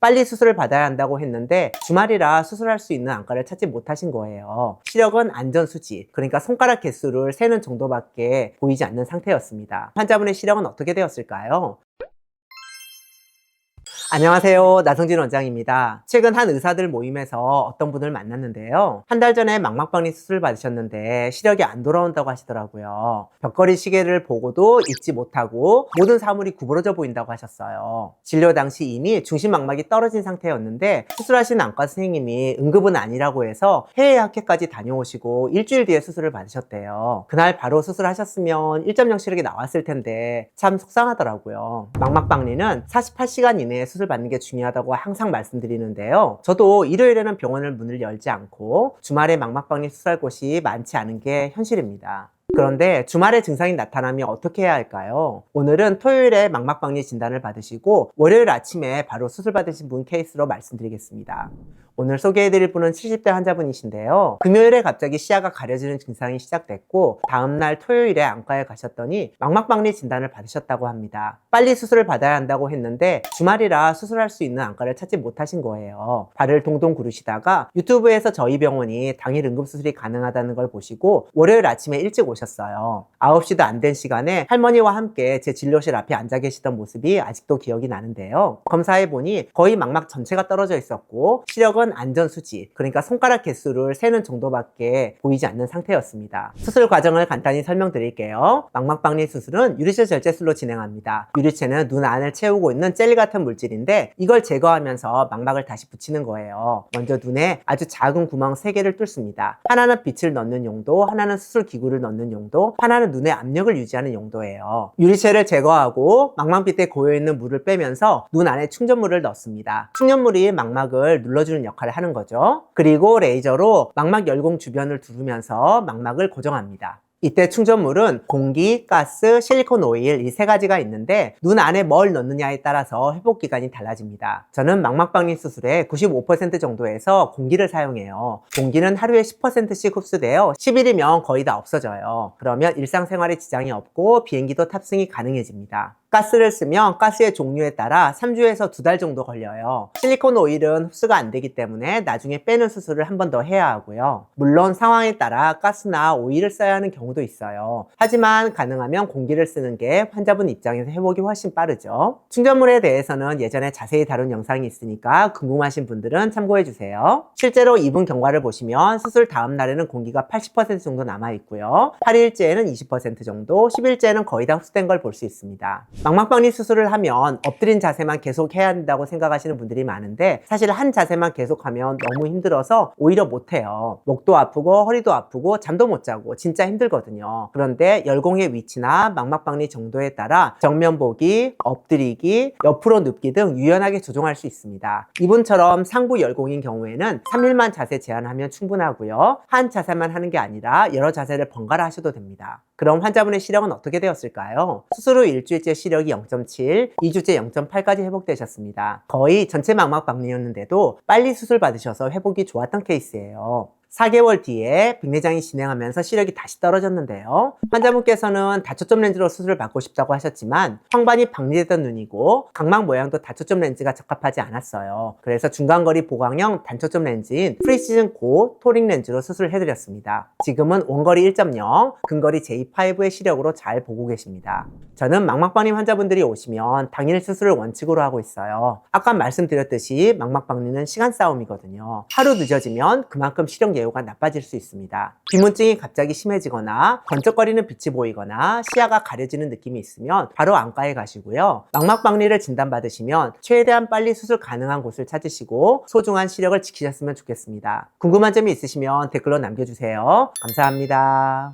빨리 수술을 받아야 한다고 했는데 주말이라 수술할 수 있는 안과를 찾지 못하신 거예요. 시력은 안전수지, 그러니까 손가락 개수를 세는 정도밖에 보이지 않는 상태였습니다. 환자분의 시력은 어떻게 되었을까요? 안녕하세요, 나성진 원장입니다. 최근 한 의사들 모임에서 어떤 분을 만났는데요. 한 달 전에 망막박리 수술 받으셨는데 시력이 안 돌아온다고 하시더라고요. 벽걸이 시계를 보고도 읽지 못하고 모든 사물이 구부러져 보인다고 하셨어요. 진료 당시 이미 중심망막이 떨어진 상태였는데 수술하신 안과 선생님이 응급은 아니라고 해서 해외학회까지 다녀오시고 일주일 뒤에 수술을 받으셨대요. 그날 바로 수술하셨으면 1.0 시력이 나왔을 텐데 참 속상하더라고요. 망막박리는 48시간 이내에 수술 받는 게 중요하다고 항상 말씀드리는데요. 저도 일요일에는 병원을 문을 열지 않고 주말에 망막박리 수술할 곳이 많지 않은 게 현실입니다. 그런데 주말에 증상이 나타나면 어떻게 해야 할까요? 오늘은 토요일에 망막박리 진단을 받으시고 월요일 아침에 바로 수술 받으신 분 케이스로 말씀드리겠습니다. 오늘 소개해드릴 분은 70대 환자분이신데요. 금요일에 갑자기 시야가 가려지는 증상이 시작됐고 다음날 토요일에 안과에 가셨더니 망막박리 진단을 받으셨다고 합니다. 빨리 수술을 받아야 한다고 했는데 주말이라 수술할 수 있는 안과를 찾지 못하신 거예요. 발을 동동 구르시다가 유튜브에서 저희 병원이 당일 응급수술이 가능하다는 걸 보시고 월요일 아침에 일찍 오셨어요. 9시도 안 된 시간에 할머니와 함께 제 진료실 앞에 앉아 계시던 모습이 아직도 기억이 나는데요. 검사해보니 거의 망막 전체가 떨어져 있었고 시력은 안전수지, 그러니까 손가락 개수를 세는 정도밖에 보이지 않는 상태였습니다. 수술 과정을 간단히 설명드릴게요. 망막박리 수술은 유리체 절제술로 진행합니다. 유리체는 눈 안을 채우고 있는 젤리 같은 물질인데 이걸 제거하면서 망막을 다시 붙이는 거예요. 먼저 눈에 아주 작은 구멍 3개를 뚫습니다. 하나는 빛을 넣는 용도, 하나는 수술 기구를 넣는 용도, 하나는 눈의 압력을 유지하는 용도예요. 유리체를 제거하고 망막빛에 고여있는 물을 빼면서 눈 안에 충전물을 넣습니다. 충전물이 망막을 눌러주는 역할을 하는 거죠. 그리고 레이저로 망막 열공 주변을 두르면서 망막을 고정합니다. 이때 충전물은 공기, 가스, 실리콘 오일 이 3가지가 있는데 눈 안에 뭘 넣느냐에 따라서 회복기간이 달라집니다. 저는 망막박리 수술에 95% 정도에서 공기를 사용해요. 공기는 하루에 10%씩 흡수되어 10일이면 거의 다 없어져요. 그러면 일상생활에 지장이 없고 비행기도 탑승이 가능해집니다. 가스를 쓰면 가스의 종류에 따라 3주에서 2달 정도 걸려요. 실리콘 오일은 흡수가 안 되기 때문에 나중에 빼는 수술을 한 번 더 해야 하고요. 물론 상황에 따라 가스나 오일을 써야 하는 경우도 있어요. 하지만 가능하면 공기를 쓰는 게 환자분 입장에서 회복이 훨씬 빠르죠. 충전물에 대해서는 예전에 자세히 다룬 영상이 있으니까 궁금하신 분들은 참고해주세요. 실제로 입은 경과를 보시면 수술 다음 날에는 공기가 80% 정도 남아있고요. 8일째에는 20% 정도, 10일째는 거의 다 흡수된 걸 볼 수 있습니다. 망막박리 수술을 하면 엎드린 자세만 계속 해야 한다고 생각하시는 분들이 많은데 사실 한 자세만 계속하면 너무 힘들어서 오히려 못해요. 목도 아프고 허리도 아프고 잠도 못 자고 진짜 힘들거든요. 그런데 열공의 위치나 망막박리 정도에 따라 정면 보기, 엎드리기, 옆으로 눕기 등 유연하게 조정할 수 있습니다. 이분처럼 상부 열공인 경우에는 3일만 자세 제한하면 충분하고요. 한 자세만 하는 게 아니라 여러 자세를 번갈아 하셔도 됩니다. 그럼 환자분의 시력은 어떻게 되었을까요? 수술 후 일주일째 시력이 0.7, 2주째 0.8까지 회복되셨습니다. 거의 전체 망막박리였는데도 빨리 수술 받으셔서 회복이 좋았던 케이스예요. 4개월 뒤에 백내장이 진행하면서 시력이 다시 떨어졌는데요. 환자분께서는 다초점 렌즈로 수술을 받고 싶다고 하셨지만 황반이 박리됐던 눈이고 각막 모양도 다초점 렌즈가 적합하지 않았어요. 그래서 중간거리 보강형 단초점 렌즈인 프리시즌 고 토링 렌즈로 수술을 해드렸습니다. 지금은 원거리 1.0, 근거리 J5의 시력으로 잘 보고 계십니다. 저는 망막박리 환자분들이 오시면 당일 수술을 원칙으로 하고 있어요. 아까 말씀드렸듯이 망막박리는 시간 싸움이거든요. 하루 늦어지면 그만큼 시력 예후가 나빠질 수 있습니다. 비문증이 갑자기 심해지거나 번쩍거리는 빛이 보이거나 시야가 가려지는 느낌이 있으면 바로 안과에 가시고요. 망막박리를 진단받으시면 최대한 빨리 수술 가능한 곳을 찾으시고 소중한 시력을 지키셨으면 좋겠습니다. 궁금한 점이 있으시면 댓글로 남겨주세요. 감사합니다.